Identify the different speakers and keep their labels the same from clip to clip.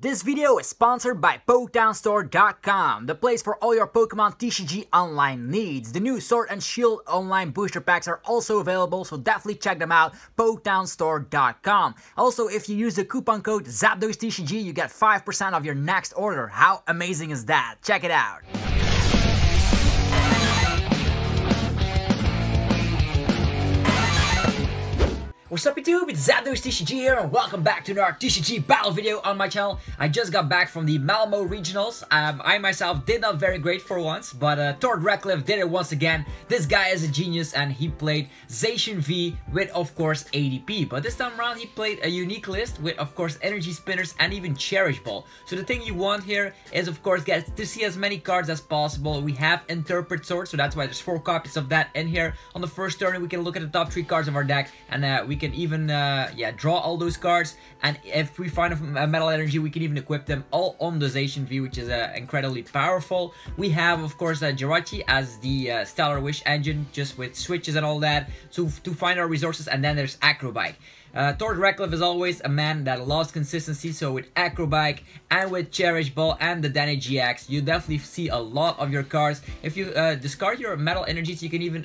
Speaker 1: This video is sponsored by PoketownStore.com, the place for all your Pokemon TCG online needs. The new Sword and Shield online booster packs are also available, so definitely check them out, PoketownStore.com. Also, if you use the coupon code ZapdosTCG, you get 5% off your next order. How amazing is that? Check it out. What's up YouTube, it's ZapdosTCG here and welcome back to another TCG battle video on my channel. I just got back from the Malmo Regionals. I myself did not very great for once, but Tord Reklev did it once again. This guy is a genius and he played Zacian V with of course ADP. But this time around he played a unique list with of course Energy Spinners and even Cherish Ball. So the thing you want here is of course get to see as many cards as possible. We have Interpret Sword, so that's why there's 4 copies of that in here. On the first turn we can look at the top 3 cards of our deck and we can even draw all those cards, and if we find a Metal Energy we can even equip them all on the Zacian V, which is incredibly powerful. We have of course Jirachi as the Stellar Wish engine, just with switches and all that, so to find our resources. And then there's Acrobike. Tord Reklev is always a man that loves consistency, so with Acrobike and with Cherish Ball and the Danny GX, you definitely see a lot of your cards. If you discard your Metal Energies, you can even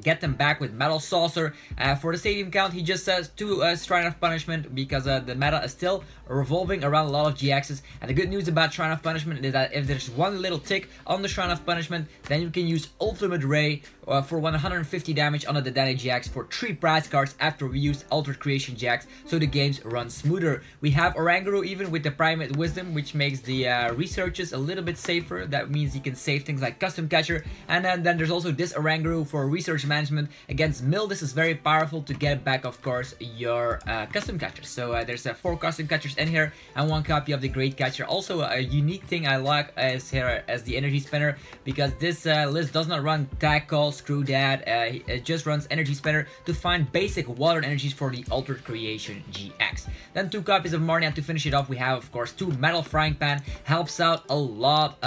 Speaker 1: get them back with Metal Saucer. For the stadium count, he just says 2 Shrine of Punishment, because the meta is still revolving around a lot of GXs. And the good news about Shrine of Punishment is that if there's one little tick on the Shrine of Punishment, then you can use Ultimate Ray for 150 damage on the Danny GX for 3 prize cards after we use Altered Creation GX, so the games run smoother. We have Oranguru even with the Primate Wisdom, which makes the researches a little bit safer. That means you can save things like Custom Catcher. And then there's also this Oranguru for research management against Mill. This is very powerful to get back of course your Custom Catchers. So there's 4 Custom Catchers in here and 1 copy of the Great Catcher. Also a unique thing I like is here as the Energy Spinner, because this list does not run Tag Call, screw that. It just runs Energy Spinner to find basic water energies for the Altered Creation GX. Then 2 copies of Marnie, and to finish it off we have of course 2 Metal Frying Pan. Helps out a lot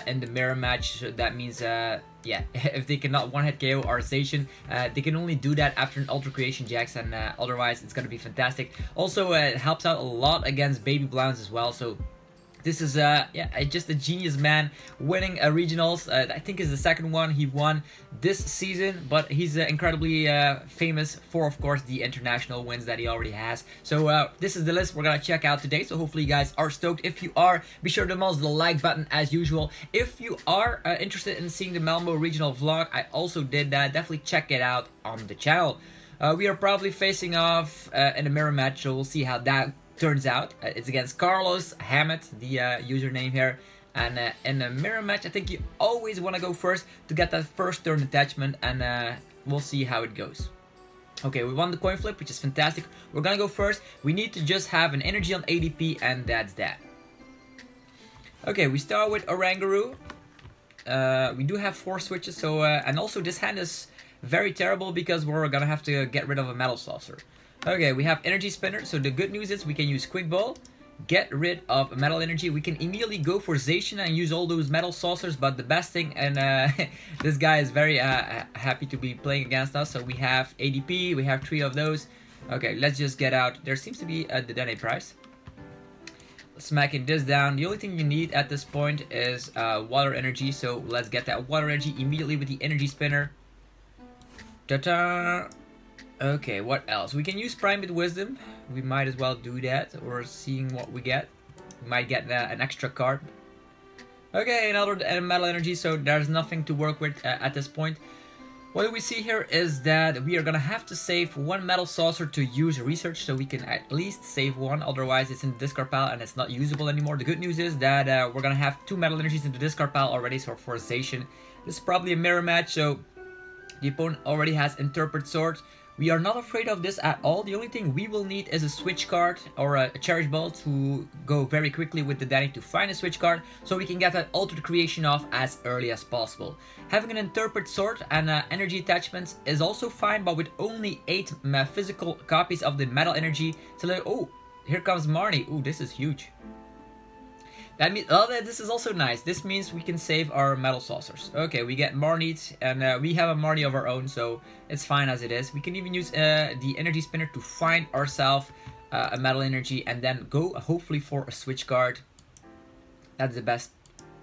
Speaker 1: in the mirror match. So that means if they cannot one-hit KO our Zacian, they can only do that after an Altered Creation GX, and otherwise it's gonna be fantastic. Also it helps out a lot against Baby Blounce as well. So this is just a genius man winning regionals. I think is the second one he won this season, but he's incredibly famous for of course the international wins that he already has. So this is the list we're gonna check out today, so hopefully you guys are stoked. If you are, be sure to mouse the like button as usual. If you are interested in seeing the Malmo regional vlog, I also did that. Definitely check it out on the channel. We are probably facing off in a mirror match, so we'll see how that turns out. It's against Carlos Hammett, the username here. And in a mirror match, I think you always want to go first to get that first turn attachment, and we'll see how it goes. Okay, we won the coin flip, which is fantastic. We're gonna go first. We need to just have an energy on ADP, and that's that. Okay, we start with Oranguru. We do have 4 switches, so and also this hand is very terrible because we're gonna have to get rid of a Metal Saucer. Okay, we have Energy Spinner, so the good news is we can use Quick Ball, get rid of Metal Energy. We can immediately go for Zacian and use all those Metal Saucers, but the best thing, and this guy is very happy to be playing against us, so we have ADP, we have 3 of those. Okay, let's just get out. There seems to be the Dene price. Smacking this down. The only thing you need at this point is Water Energy, so let's get that Water Energy immediately with the Energy Spinner. Ta-ta! Okay, what else? We can use Primate Wisdom. We might as well do that. We're seeing what we get. We might get an extra card. Okay, another Metal Energy, so there's nothing to work with at this point. What we see here is that we are gonna have to save 1 Metal Saucer to use Research, so we can at least save 1, otherwise it's in the discard pile and it's not usable anymore. The good news is that we're gonna have 2 Metal Energies in the discard pile already, so for Zacian. This is probably a mirror match, so the opponent already has Interpret Sword. We are not afraid of this at all. The only thing we will need is a switch card or a Cherish Ball to go very quickly with the Danny to find a switch card, so we can get that Altered Creation off as early as possible. Having an Interpret Sword and energy attachments is also fine, but with only 8 physical copies of the Metal Energy. So oh, here comes Marnie. Oh, this is huge. That means, oh, this is also nice. This means we can save our Metal Saucers. Okay, we get Marnie, and we have a Marnie of our own, so it's fine as it is. We can even use the Energy Spinner to find ourselves a metal energy, and then go hopefully for a switch card. That's the best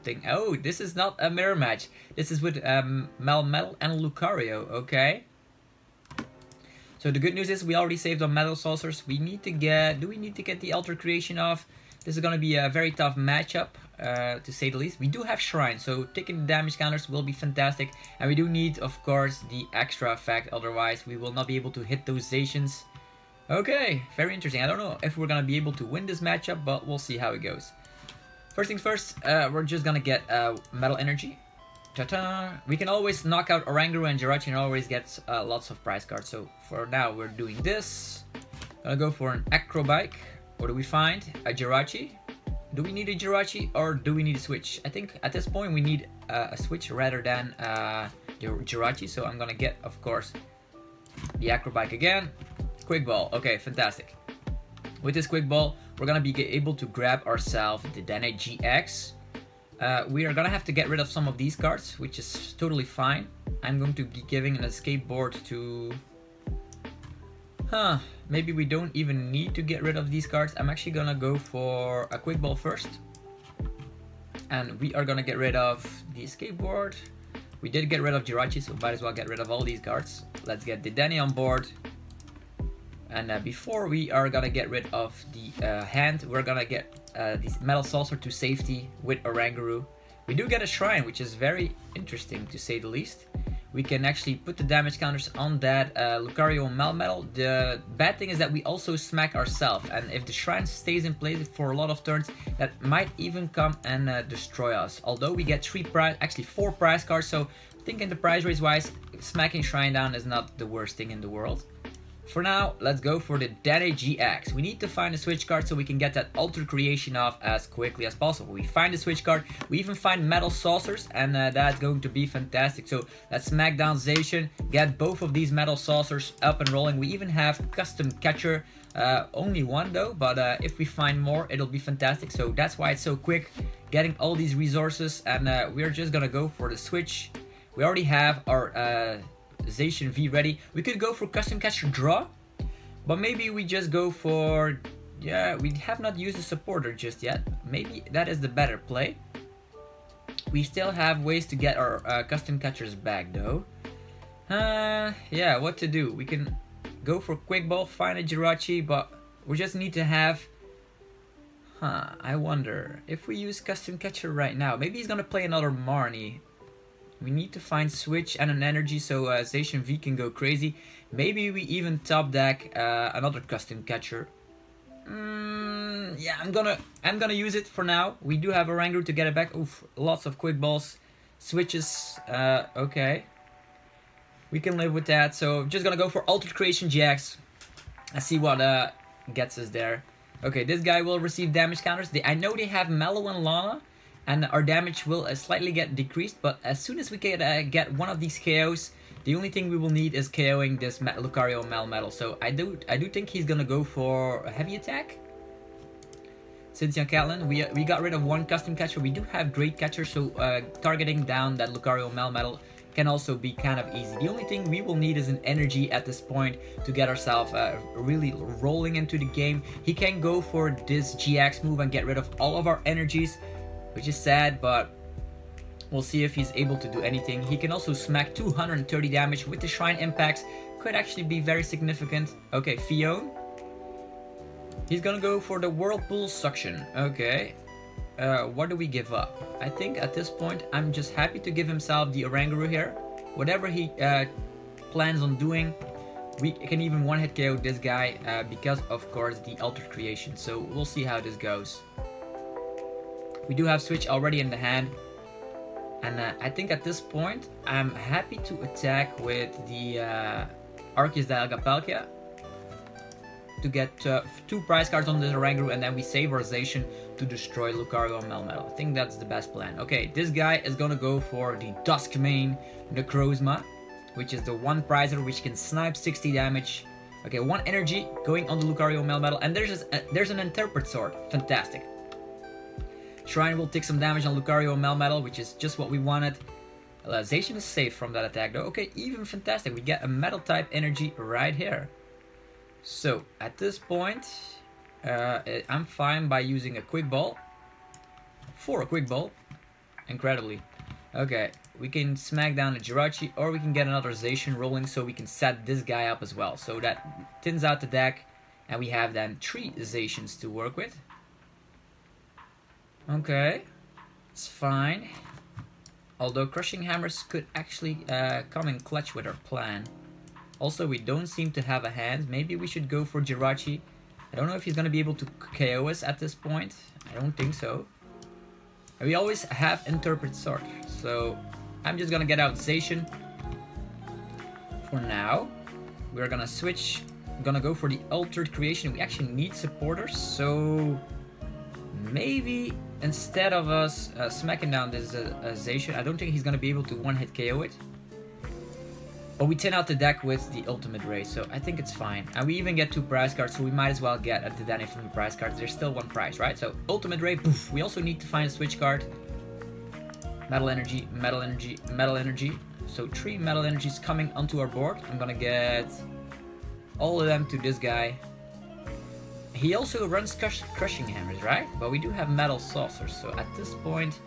Speaker 1: thing. Oh, this is not a mirror match. This is with Melmetal and Lucario. Okay. So the good news is we already saved on Metal Saucers. We need to get... Do we need to get the Alter Creation off? This is going to be a very tough matchup, to say the least. We do have Shrine, so taking the damage counters will be fantastic. And we do need, of course, the extra effect. Otherwise, we will not be able to hit those Zacians. Okay, very interesting. I don't know if we're going to be able to win this matchup, but we'll see how it goes. First things first, we're just going to get Metal Energy. Ta-ta! We can always knock out Oranguru and Jirachi and always get lots of prize cards. So for now, we're doing this. Gonna go for an Acrobike. What do we find? A Jirachi. Do we need a Jirachi or do we need a switch? I think at this point we need a switch rather than the Jirachi. So I'm gonna get, of course, the Acrobike again. Quick Ball. Okay, fantastic. With this Quick Ball, we're gonna be able to grab ourselves the Dedenne GX. We are gonna have to get rid of some of these cards, which is totally fine. I'm going to be giving an escape board to... maybe we don't even need to get rid of these cards. I'm actually gonna go for a Quick Ball first. And we are gonna get rid of the escape board. We did get rid of Jirachi, so might as well get rid of all these cards. Let's get Dedenne on board. And before we are gonna get rid of the hand, we're gonna get this Metal Saucer to safety with Oranguru. We do get a Shrine, which is very interesting to say the least. We can actually put the damage counters on that Lucario and Melmetal. The bad thing is that we also smack ourselves, and if the Shrine stays in place for a lot of turns, that might even come and destroy us. Although we get 4 prize cards, so thinking the prize race wise, smacking Shrine down is not the worst thing in the world. For now, let's go for the Dedenne GX. We need to find a switch card so we can get that Alter Creation off as quickly as possible. We find the switch card, we even find Metal Saucers, and that's going to be fantastic. So let's smack down Zacian, get both of these Metal Saucers up and rolling. We even have Custom Catcher, only one though, but if we find more, it'll be fantastic. So that's why it's so quick, getting all these resources, and we're just gonna go for the switch. We already have our... Zacian V ready. We could go for Custom Catcher Draw, but maybe we just go for... Yeah, we have not used the supporter just yet. Maybe that is the better play. We still have ways to get our Custom Catchers back though. Yeah, what to do? We can go for Quick Ball, find a Jirachi, but we just need to have... I wonder if we use Custom Catcher right now. Maybe he's gonna play another Marnie. We need to find switch and an energy so Zacian V can go crazy. Maybe we even top deck another Custom Catcher. Yeah, I'm gonna use it for now. We do have Oranguru to get it back. Oof, lots of Quick Balls, switches. Okay, we can live with that. So just gonna go for Alter Creation GX. Let's see what gets us there. Okay, this guy will receive damage counters. I know they have Mallow and Lana, and our damage will slightly get decreased, but as soon as we can get one of these KOs, the only thing we will need is KOing this Lucario Melmetal. So I do think he's gonna go for a heavy attack. Cynthia Catlin, we got rid of one Custom Catcher. We do have Great Catcher, so targeting down that Lucario Melmetal can also be kind of easy. The only thing we will need is an energy at this point to get ourselves really rolling into the game. He can go for this GX move and get rid of all of our energies, which is sad, but we'll see if he's able to do anything. He can also smack 230 damage with the Shrine Impacts. Could actually be very significant. Okay, Fion. He's gonna go for the Whirlpool Suction. Okay. What do we give up? I think at this point, I'm just happy to give himself the Oranguru here. Whatever he plans on doing, we can even one-hit KO this guy because, of course, the Alter Creation. So we'll see how this goes. We do have Switch already in the hand, and I think at this point I'm happy to attack with the Arceus Dialga Palkia to get 2 prize cards on the Oranguru, and then we save our Zacian to destroy Lucario and Melmetal. I think that's the best plan. Okay, this guy is gonna go for the Duskmane Necrozma, which is the one prizer which can snipe 60 damage. Okay, 1 energy going on the Lucario Melmetal, and there's an Interpret Sword. Fantastic. Shrine will take some damage on Lucario and Melmetal, which is just what we wanted. Zacian is safe from that attack though. Okay, even fantastic. We get a Metal type energy right here. So, at this point, I'm fine by using a quick ball. For a quick ball. Incredibly. Okay, we can smack down a Jirachi, or we can get another Zacian rolling so we can set this guy up as well. So that thins out the deck, and we have then 3 Zacians to work with. Okay, it's fine. Although Crushing Hammers could actually come in clutch with our plan. Also, we don't seem to have a hand. Maybe we should go for Jirachi. I don't know if he's going to be able to KO us at this point. I don't think so. We always have Interpret Sword, so I'm just gonna get out Zacian. For now, we're gonna switch, gonna go for the Altered Creation. We actually need supporters, so maybe instead of us smacking down this Zacian, I don't think he's gonna be able to one-hit KO it. But we tin out the deck with the Ultimate Ray, so I think it's fine. And we even get 2 prize cards, so we might as well get a Dedenne from the prize cards. There's still 1 prize, right? So Ultimate Ray, poof. We also need to find a switch card. Metal Energy, Metal Energy, Metal Energy. So 3 Metal Energies coming onto our board. I'm gonna get all of them to this guy. He also runs Crushing Hammers, right? But we do have Metal Saucers, so at this point,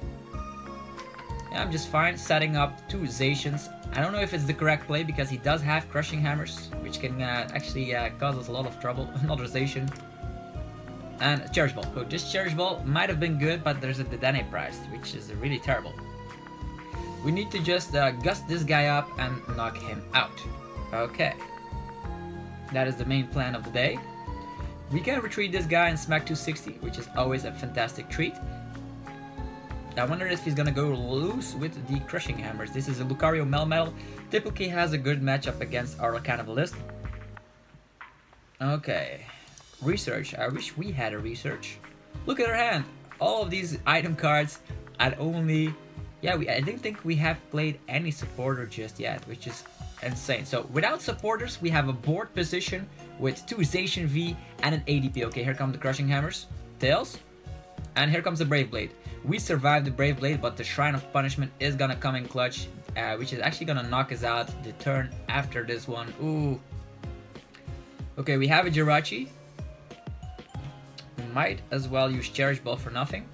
Speaker 1: yeah, I'm just fine setting up 2 Zacians. I don't know if it's the correct play because he does have Crushing Hammers, which can actually cause us a lot of trouble. Another Zacian. And Cherish Ball. So this Cherish Ball might have been good, but there's a Dedenne prize, which is really terrible. We need to just gust this guy up and knock him out. Okay. That is the main plan of the day. We can retreat this guy and smack 260, which is always a fantastic treat. I wonder if he's gonna go loose with the Crushing Hammers. This is a Lucario Melmetal. Typically has a good matchup against our Cannibalist. Okay. Research. I wish we had a research. Look at our hand. All of these item cards at only... Yeah, I didn't think we have played any supporter just yet, which is insane. So without supporters, we have a board position with 2 Zacian V and an ADP. Okay, here come the Crushing Hammers. Tails. And here comes the Brave Blade. We survived the Brave Blade, but the Shrine of Punishment is gonna come in clutch, which is actually gonna knock us out the turn after this one. Ooh. Okay, we have a Jirachi. We might as well use Cherish Ball for nothing.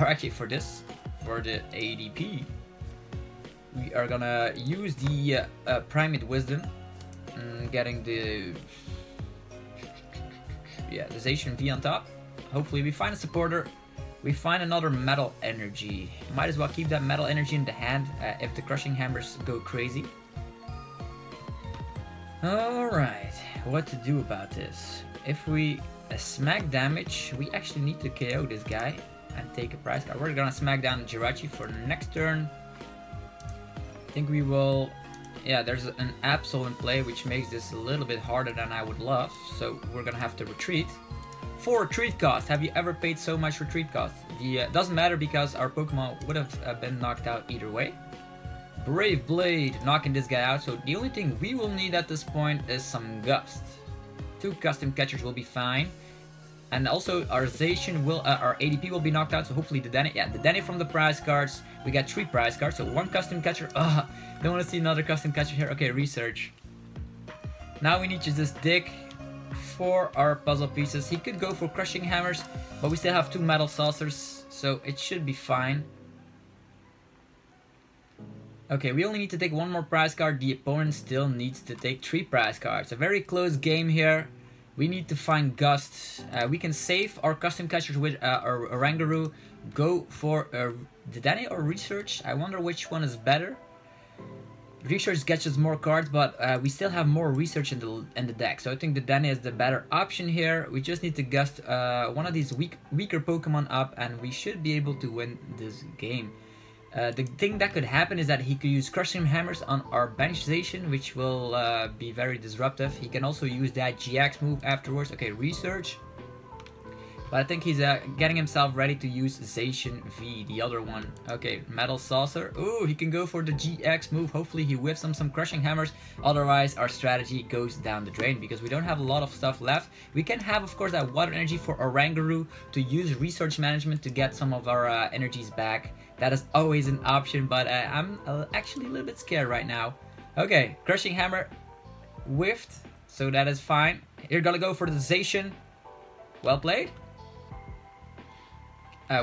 Speaker 1: Or actually for this, for the ADP. We are gonna use the Primate Wisdom. Getting the... Yeah, the Zacian V on top. Hopefully we find a supporter. We find another Metal Energy. Might as well keep that Metal Energy in the hand if the Crushing Hammers go crazy. Alright, what to do about this? If we smack damage, we actually need to KO this guy and take a prize card. We're gonna smack down Jirachi for next turn. I think we will... Yeah, there's an Absol in play, which makes this a little bit harder than I would love. So we're gonna have to retreat. For retreat cost, have you ever paid so much retreat cost? The doesn't matter because our Pokemon would have been knocked out either way. Brave Blade, knocking this guy out. So the only thing we will need at this point is some Gust. 2 custom catchers will be fine. And also our Zacian will, our ADP will be knocked out. So hopefully the Dedenne, yeah, the Dedenne from the prize cards. We got 3 prize cards, so 1 custom catcher. Don't want to see another custom catcher here. Okay, research. Now we need to just dig for our puzzle pieces. He could go for Crushing Hammers, but we still have 2 Metal Saucers, so it should be fine. Okay, we only need to take 1 more prize card. The opponent still needs to take 3 prize cards. A very close game here. We need to find Gust. We can save our custom catchers with our Oranguru. Go for Dedenne or Research. I wonder which one is better. Research gets us more cards, but we still have more research in the deck. So I think Dedenne is the better option here. We just need to gust one of these weaker Pokemon up, and we should be able to win this game. The thing that could happen is that he could use Crushing Hammers on our bench Zacian, which will be very disruptive. He can also use that GX move afterwards. Okay, Research. But I think he's getting himself ready to use Zacian V, the other one. Okay, Metal Saucer. Ooh, he can go for the GX move. Hopefully he whiffs some Crushing Hammers. Otherwise, our strategy goes down the drain because we don't have a lot of stuff left. We can have, of course, that Water Energy for Oranguru to use Research Management to get some of our energies back. That is always an option, but I'm actually a little bit scared right now. Okay, Crushing Hammer whiffed, so that is fine. You're gonna go for the Zacian. Well played.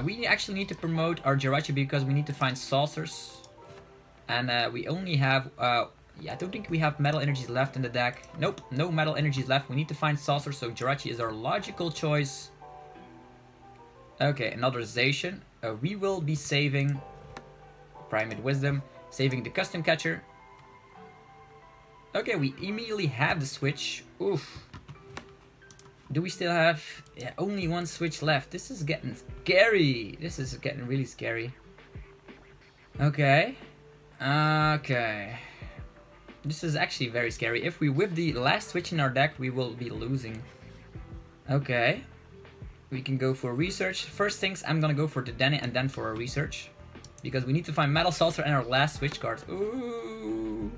Speaker 1: We actually need to promote our Jirachi because we need to find saucers. And we only have... yeah, I don't think we have metal energies left in the deck. Nope, no metal energies left. We need to find saucers, so Jirachi is our logical choice. Okay, another Zacian. We will be saving Primate Wisdom, saving the Custom Catcher. Okay, we immediately have the switch. Oof. Do we still have... yeah, only one switch left. This is getting scary. This is getting really scary. Okay. Okay. This is actually very scary. If we whip the last switch in our deck, we will be losing. Okay. We can go for research. First things, I'm gonna go for the Dene and then for a research. Because we need to find Metal Saucer and our last switch card. Ooh.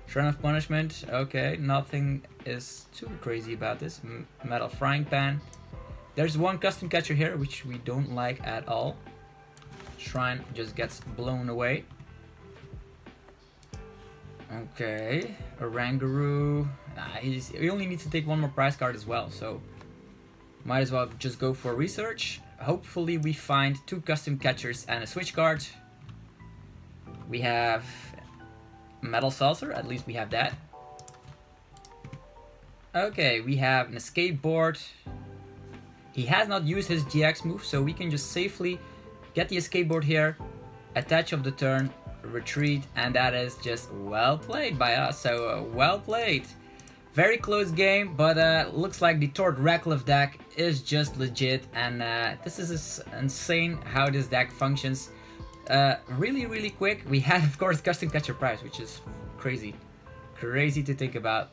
Speaker 1: Shrine of Punishment. Okay, nothing is too crazy about this. Metal Frying Pan. There's one Custom Catcher here, which we don't like at all. Shrine just gets blown away. Okay, Oranguru. He only needs to take one more prize card as well, so might as well just go for research. Hopefully we find 2 Custom Catchers and a switch card. We have Metal Saucer, at least we have that. Okay, we have an escape board. He has not used his GX move, so we can just safely get the escape board here, attach of the turn, retreat, and that is just well played by us. So well played. Very close game, but looks like the Tord Reklev deck is just legit, and this is insane how this deck functions. Really quick. We had, of course, Custom Catcher prize, which is crazy to think about.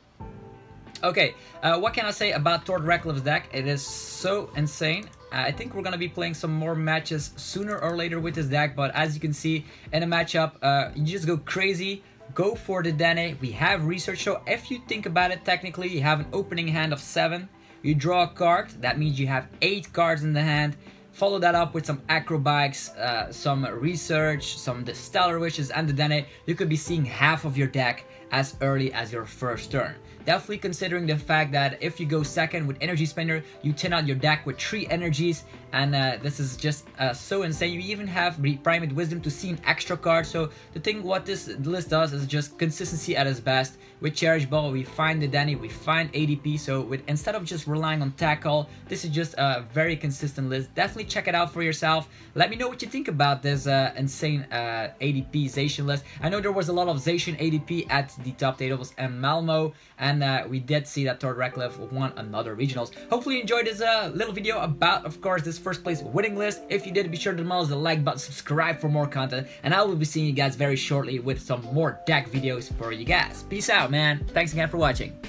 Speaker 1: Okay, what can I say about Tord Reklev's deck? It is so insane. I think we're gonna be playing some more matches sooner or later with this deck, but as you can see in a matchup, you just go crazy. Go for the Dene. We have research, so if you think about it, technically you have an opening hand of 7. You draw a card, that means you have 8 cards in the hand. Follow that up with some acrobikes, some research, some the Stellar Wishes, and the Dene. You could be seeing half of your deck as early as your first turn. Definitely considering the fact that if you go second with Energy Spender, you tin out your deck with 3 energies, and this is just so insane. You even have Primate Wisdom to see an extra card. So the thing what this list does is just consistency at its best. With Cherish Ball, we find the Dene, we find ADP. So instead of just relying on Tackle, this is just a very consistent list. Definitely check it out for yourself. Let me know what you think about this insane ADP Zacian list. I know there was a lot of Zacian ADP at the top tables and Malmo, and we did see that Tord Reklev won another regionals. Hopefully you enjoyed this little video about, of course, this first place winning list. If you did, be sure to demolish the like button, subscribe for more content, and I will be seeing you guys very shortly with some more deck videos for you guys. Peace out, man. Thanks again for watching.